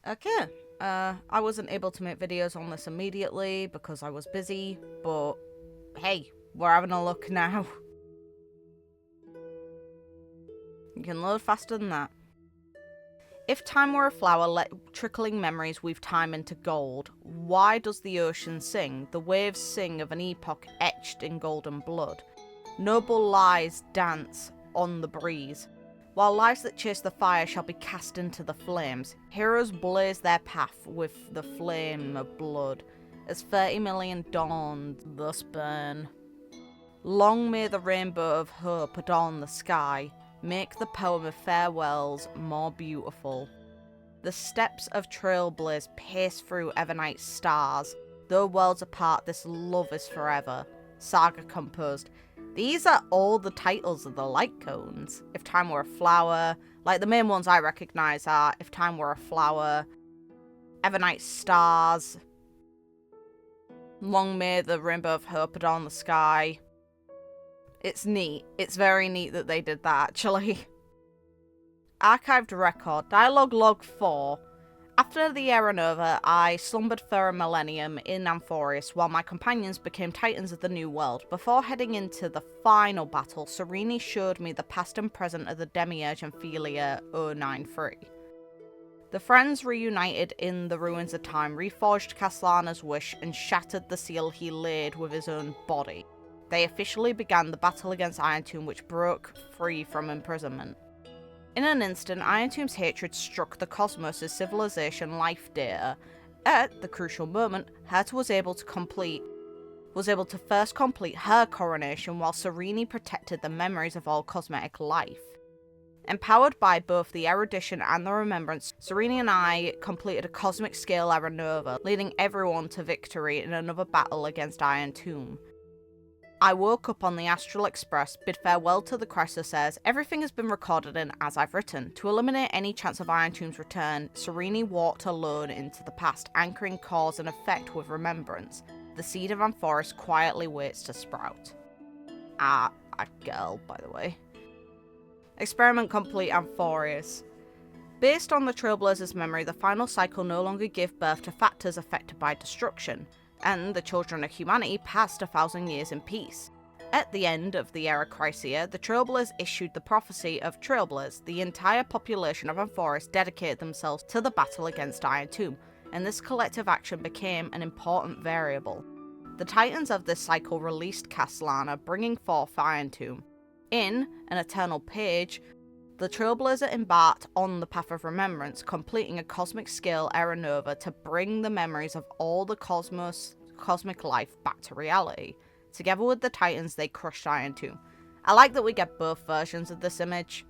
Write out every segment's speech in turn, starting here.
Okay, I wasn't able to make videos on this immediately because I was busy, but hey, we're having a look now. You can load faster than that. If time were a flower, let trickling memories weave time into gold. Why does the ocean sing? The waves sing of an epoch etched in golden blood. Noble lies dance on the breeze. While lives that chase the fire shall be cast into the flames, heroes blaze their path with the flame of blood, as 30 million dawns thus burn. Long may the rainbow of hope adorn the sky, make the poem of farewells more beautiful. The steps of trailblaze pace through Evernight stars, though worlds apart this love is forever. Saga composed. These are all the titles of the light cones. If time were a flower, like the main ones I recognise are If Time Were a Flower, Evernight Stars, Long May the Rainbow of Hope adorn the sky. It's neat. It's very neat that they did that, actually. Archived record. Dialogue log 4. After the Era Nova, I slumbered for a millennium in Amphoreus while my companions became titans of the New World. Before heading into the final battle, Cyrene showed me the past and present of the Demiurge and Philia 093. The friends reunited in the ruins of time, reforged Castellana's wish, and shattered the seal he laid with his own body. They officially began the battle against Iron Tomb, which broke free from imprisonment. In an instant, Iron Tomb's hatred struck the cosmos' civilization life data. At the crucial moment, Herta was able to first complete her coronation while Cyrene protected the memories of all cosmetic life. Empowered by both the erudition and the remembrance, Cyrene and I completed a cosmic scale Era Nova, leading everyone to victory in another battle against Iron Tomb. I woke up on the Astral Express, bid farewell to the Chrysosairs. Everything has been recorded in as I've written. To eliminate any chance of Iron Tomb's return, Cyrene walked alone into the past, anchoring cause and effect with remembrance. The seed of Amphoreus quietly waits to sprout. A girl, by the way. Experiment complete, Amphoreus. Based on the Trailblazer's memory, the final cycle no longer gave birth to factors affected by destruction, and the children of humanity passed 1,000 years in peace. At the end of the Era Chrysia, the Trailblazers issued the prophecy of Trailblaze. The entire population of Amphoreus dedicated themselves to the battle against Iron Tomb, and this collective action became an important variable. The Titans of this cycle released Castellana, bringing forth Iron Tomb. In an eternal page, the Trailblazer embarked on the path of remembrance, completing a cosmic scale Era Nova to bring the memories of all the cosmic life back to reality. Together with the Titans, they crushed Iron Tomb. I like that we get both versions of this image.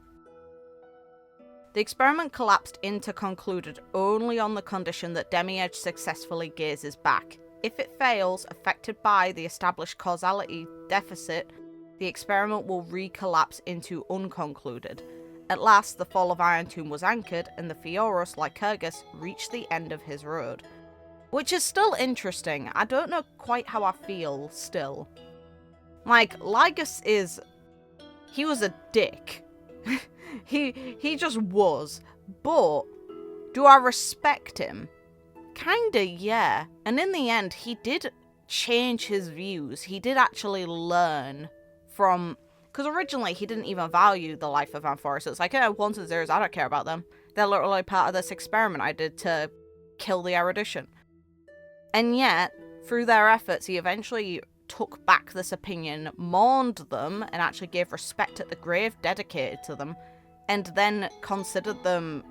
The experiment collapsed into concluded only on the condition that Demiurge successfully gazes back. If it fails, affected by the established causality deficit, the experiment will recollapse into unconcluded. At last, the fall of Iron Tomb was anchored, and the Fioros, like Kyrgyz, reached the end of his road. Which is still interesting. I don't know quite how I feel, still. Like, Lygus he was a dick. he just was. But, do I respect him? Kinda, yeah. And in the end, he did change his views. He did actually learn from... Because originally, he didn't even value the life of Amphoreus. It's like, ones and zeros, I don't care about them. They're literally part of this experiment I did to kill the erudition. And yet, through their efforts, he eventually took back this opinion, mourned them, and actually gave respect at the grave dedicated to them, and then considered them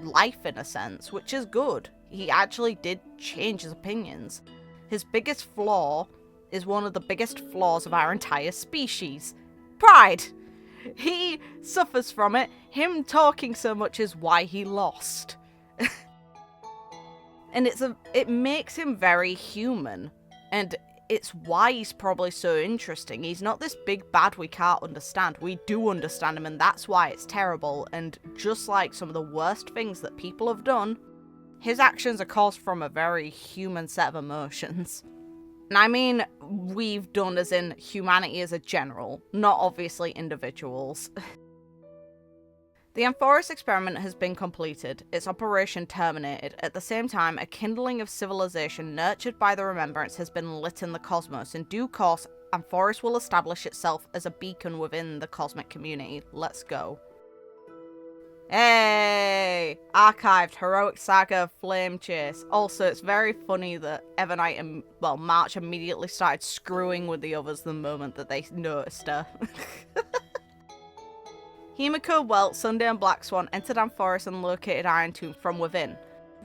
life in a sense, which is good. He actually did change his opinions. His biggest flaw is one of the biggest flaws of our entire species. Pride! He suffers from it. Him talking so much is why he lost. And it makes him very human. And it's why he's probably so interesting. He's not this big bad we can't understand. We do understand him, and that's why it's terrible. And just like some of the worst things that people have done, his actions are caused from a very human set of emotions. And I mean, we've done as in humanity as a general, not obviously individuals. The Amphoreus experiment has been completed, its operation terminated. At the same time, a kindling of civilization nurtured by the remembrance has been lit in the cosmos. In due course, Amphoreus will establish itself as a beacon within the cosmic community. Let's go. Hey! Archived, heroic saga of flame chase. Also, it's very funny that Evernight and, well, March immediately started screwing with the others the moment that they noticed her. Himiko, Welt, Sunday and Black Swan entered Amphoreus and located Iron Tomb from within.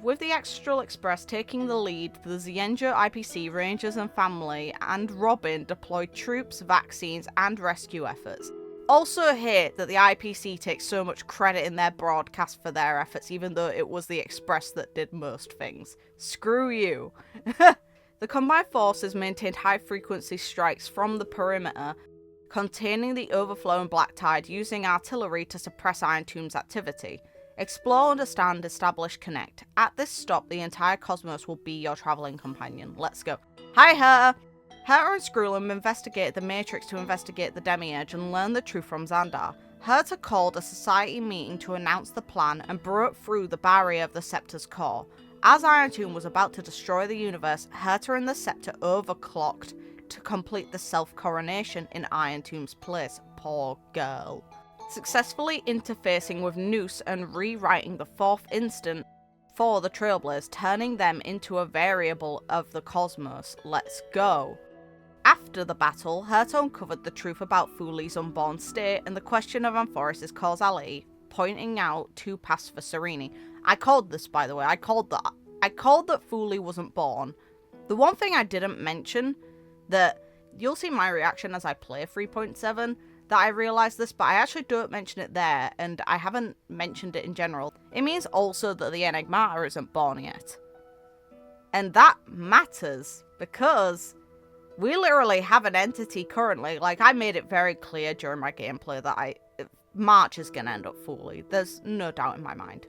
With the Astral Express taking the lead, the Xianzhou IPC, Rangers and family, and Robin deployed troops, vaccines, and rescue efforts. Also hate that the IPC takes so much credit in their broadcast for their efforts, even though it was the Express that did most things. Screw you. The combined forces maintained high-frequency strikes from the perimeter, containing the overflowing black tide, using artillery to suppress Iron Tomb's activity. Explore, understand, establish, connect. At this stop, the entire cosmos will be your travelling companion. Let's go. Hi, Herta! Herta and Skrullum investigated the Matrix to investigate the Demiurge and learn the truth from Xandar. Herta called a society meeting to announce the plan and broke through the barrier of the Scepter's core. As Iron Tomb was about to destroy the universe, Herta and the Scepter overclocked to complete the self-coronation in Iron Tomb's place. Poor girl. Successfully interfacing with Noose and rewriting the fourth instant for the Trailblazers, turning them into a variable of the cosmos. Let's go. After the battle, Herta uncovered the truth about Fuli's unborn state and the question of Amphoreus' causality, pointing out two paths for Cyrene. I called this, by the way. I called that Fuli wasn't born. The one thing I didn't mention, that you'll see my reaction as I play 3.7, that I realised this, but I actually don't mention it there, and I haven't mentioned it in general. It means also that the Enigmata isn't born yet. And that matters, because we literally have an entity currently. Like, I made it very clear during my gameplay that March is going to end up Fuli. There's no doubt in my mind.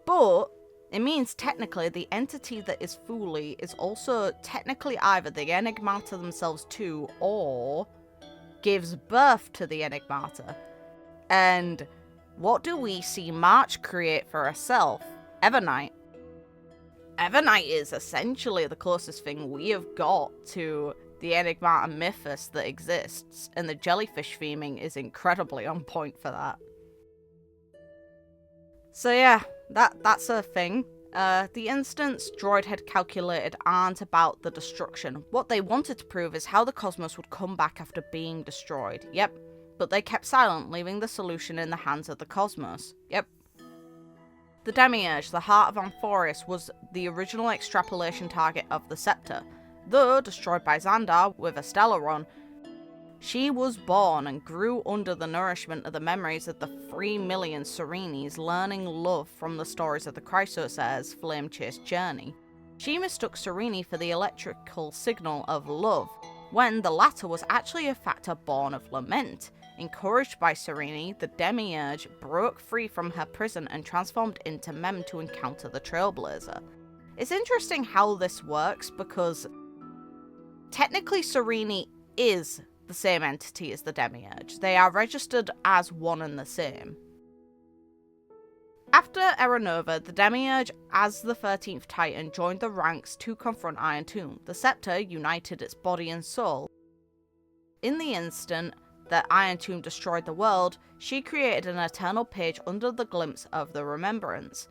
But it means technically the entity that is Fuli is also technically either the Enigmata themselves too, or gives birth to the Enigmata. And what do we see March create for herself? Evernight. Evernight is essentially the closest thing we have got to the Enigmata mythos that exists, and the jellyfish theming is incredibly on point for that. So yeah, that's a thing. The instants Droid had calculated aren't about the destruction. What they wanted to prove is how the cosmos would come back after being destroyed. Yep. But they kept silent, leaving the solution in the hands of the cosmos. Yep. The Demiurge, the heart of Amphoreus, was the original extrapolation target of the Scepter. Though destroyed by Xandar with a stellar run, she was born and grew under the nourishment of the memories of the 3 million Cyrenes, learning love from the stories of the Chrysosaur's flame chase journey. She mistook Cyrene for the electrical signal of love, when the latter was actually a factor born of lament. Encouraged by Cyrene, the Demiurge broke free from her prison and transformed into Mem to encounter the Trailblazer. It's interesting how this works, because technically Cyrene is the same entity as the Demiurge. They are registered as one and the same. After Erenova, the Demiurge, as the 13th Titan, joined the ranks to confront Iron Tomb. The Scepter united its body and soul. In the instant that Iron Tomb destroyed the world, she created an eternal page under the glimpse of the remembrance.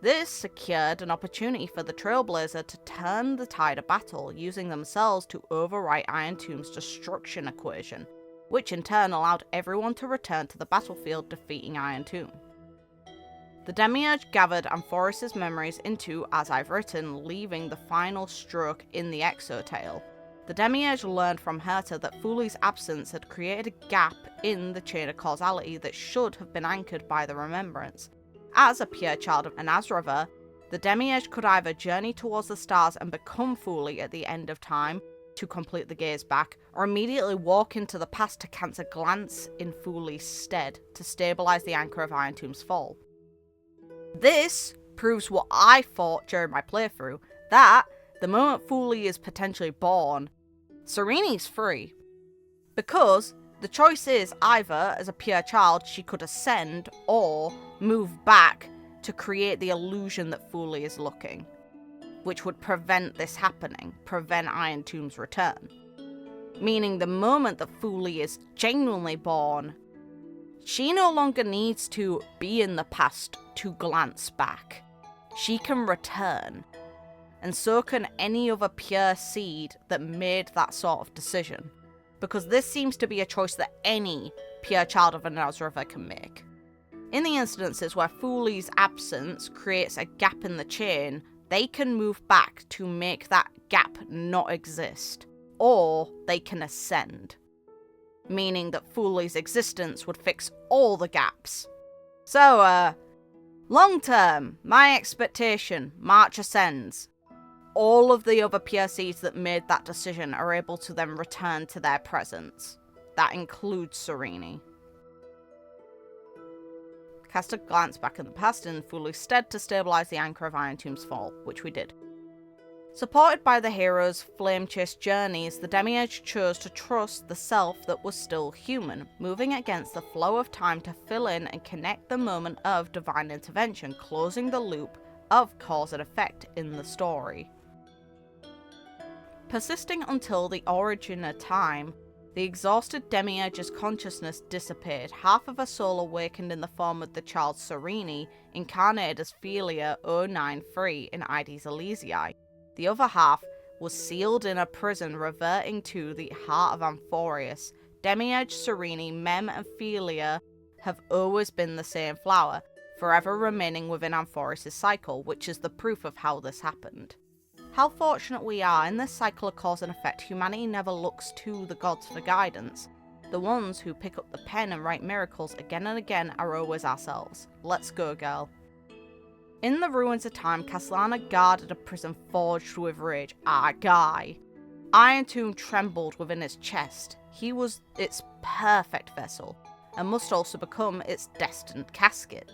This secured an opportunity for the Trailblazer to turn the tide of battle, using themselves to overwrite Iron Tomb's destruction equation, which in turn allowed everyone to return to the battlefield, defeating Iron Tomb. The Demiurge gathered Amphoreus' memories into As I've Written, leaving the final stroke in the Exotale. The Demiurge learned from Herta that Fuli's absence had created a gap in the chain of causality that should have been anchored by the remembrance. As a pure child of an Azraver, the Demiurge could either journey towards the stars and become Fuli at the end of time to complete the gaze back, or immediately walk into the past to cast a glance in Fuli's stead to stabilise the anchor of Iron Tomb's fall. This proves what I thought during my playthrough, that the moment Fuli is potentially born, Cyrene's free. Because The choice is either, as a pure child, she could ascend or move back to create the illusion that Fuli is looking, which would prevent this happening, prevent Iron Tomb's return. Meaning the moment that Fuli is genuinely born, she no longer needs to be in the past to glance back. She can return, and so can any other pure seed that made that sort of decision, because this seems to be a choice that any pure child of a Nazriver can make. In the instances where Fuli's absence creates a gap in the chain, they can move back to make that gap not exist, or they can ascend, meaning that Fuli's existence would fix all the gaps. So, long term, my expectation, March ascends. All of the other pure seeds that made that decision are able to then return to their presence. That includes Cyrene. Cast a glance back in the past in Fuli's stead to stabilise the anchor of Iron Tomb's fall, which we did. Supported by the hero's flame-chased journeys, the Demiurge chose to trust the self that was still human, moving against the flow of time to fill in and connect the moment of divine intervention, closing the loop of cause and effect in the story. Persisting until the origin of time, the exhausted Demiurge's consciousness disappeared. Half of her soul awakened in the form of the child Cyrene, incarnated as Philia 093 in Ides Elysiae. The other half was sealed in a prison, reverting to the heart of Amphoreus. Demiurge, Cyrene, Mem, and Philia have always been the same flower, forever remaining within Amphoreus' cycle, which is the proof of how this happened. How fortunate we are, in this cycle of cause and effect, humanity never looks to the gods for guidance. The ones who pick up the pen and write miracles again and again are always ourselves. Let's go, girl. In the ruins of time, Castellana guarded a prison forged with rage. Guy. Iron Tomb trembled within his chest. He was its perfect vessel, and must also become its destined casket.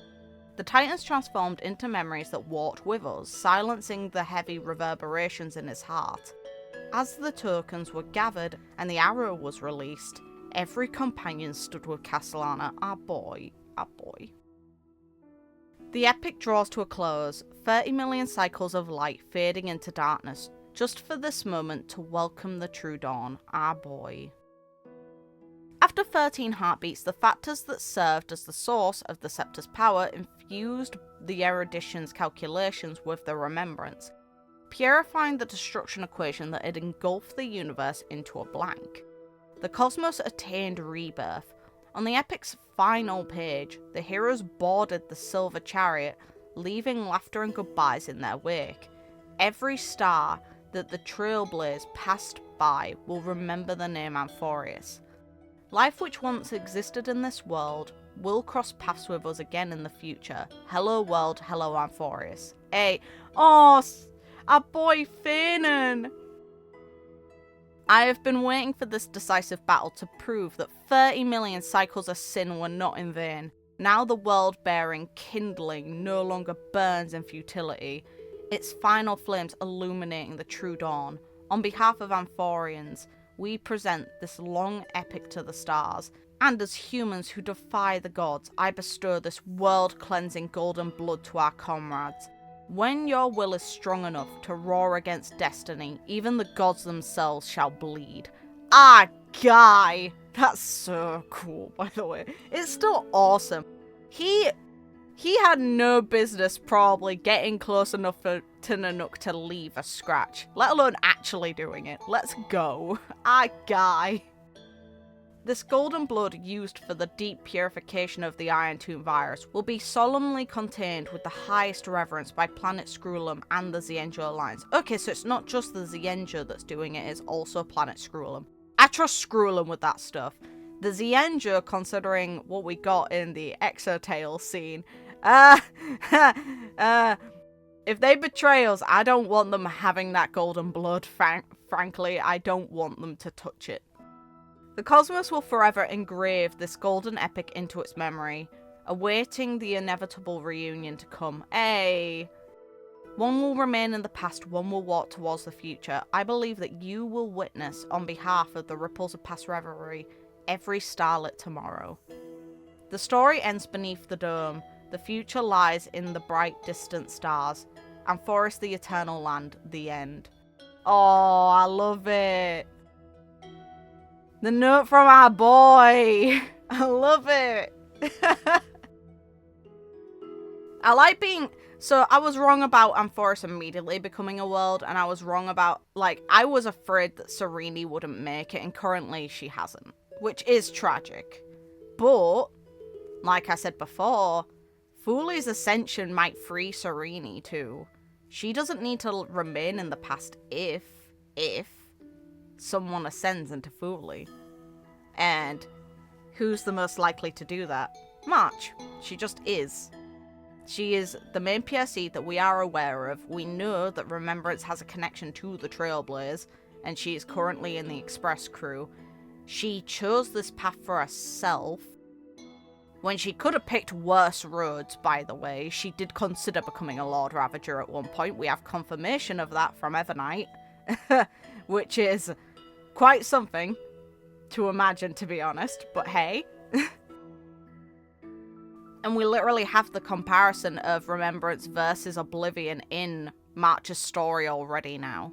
The Titans transformed into memories that walked with us, silencing the heavy reverberations in his heart. As the tokens were gathered and the arrow was released, every companion stood with Castellana. Our boy. The epic draws to a close, 30 million cycles of light fading into darkness, just for this moment to welcome the true dawn. Our boy. After 13 heartbeats, the factors that served as the source of the scepter's power infused the eruditian's calculations with the remembrance, purifying the destruction equation that had engulfed the universe into a blank. The cosmos attained rebirth. On the epic's final page, the heroes boarded the silver chariot, leaving laughter and goodbyes in their wake. Every star that the trailblaze passed by will remember the name Amphoreus. Life which once existed in this world will cross paths with us again in the future. Hello world, hello Amphoreus. Our boy Phainon! I have been waiting for this decisive battle to prove that 30 million cycles of sin were not in vain. Now the world-bearing kindling no longer burns in futility, its final flames illuminating the true dawn. On behalf of Amphoreans, we present this long epic to the stars, and as humans who defy the gods, I bestow this world-cleansing golden blood to our comrades. When your will is strong enough to roar against destiny, even the gods themselves shall bleed. Guy! That's so cool, by the way. It's still awesome. He had no business probably getting close enough to Nanook to leave a scratch, let alone actually doing it. Let's go. Guy. This golden blood used for the deep purification of the Iron Tomb virus will be solemnly contained with the highest reverence by Planet Screwlum and the Xienjo Alliance. Okay, so it's not just the Xienjo that's doing it, it's also Planet Screwlum. I trust Screwlum with that stuff. The Xienjo, considering what we got in the Exotail scene, if they betray us, I don't want them having that golden blood, frankly. I don't want them to touch it. The cosmos will forever engrave this golden epic into its memory, awaiting the inevitable reunion to come. One will remain in the past, one will walk towards the future. I believe that you will witness, on behalf of the ripples of past revelry, every starlit tomorrow. The story ends beneath the dome. The future lies in the bright distant stars. Amphoreus the eternal land, the end. Oh, I love it. The note from our boy. I love it. I like being... So, I was wrong about Amphoreus immediately becoming a world, and I was wrong about... Like, I was afraid that Cyrene wouldn't make it, and currently she hasn't. Which is tragic. But, like I said before, Foolie's ascension might free Cyrene too. She doesn't need to remain in the past if someone ascends into Foolie. And who's the most likely to do that? March. She just is. She is the main PSE that we are aware of. We know that Remembrance has a connection to the Trailblaze, and she is currently in the Express crew. She chose this path for herself. When she could have picked worse roads, by the way. She did consider becoming a Lord Ravager at one point. We have confirmation of that from Evernight. Which is quite something to imagine, to be honest. But hey. And we literally have the comparison of Remembrance versus Oblivion in March's story already now.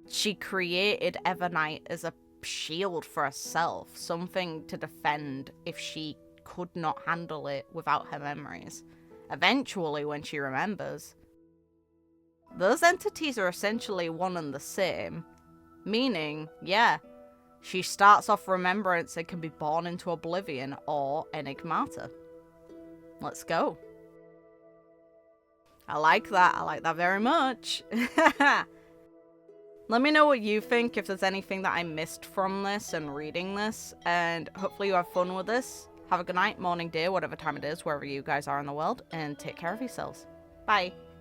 She created Evernight as a shield for herself. Something to defend if she could not handle it without her memories. Eventually, when she remembers. Those entities are essentially one and the same. Meaning, yeah, she starts off Remembrance and can be born into Oblivion or Enigmata. Let's go. I like that. I like that very much. Let me know what you think, if there's anything that I missed from this and reading this. And hopefully you have fun with this. Have a good night, morning, day, whatever time it is, wherever you guys are in the world. And take care of yourselves. Bye.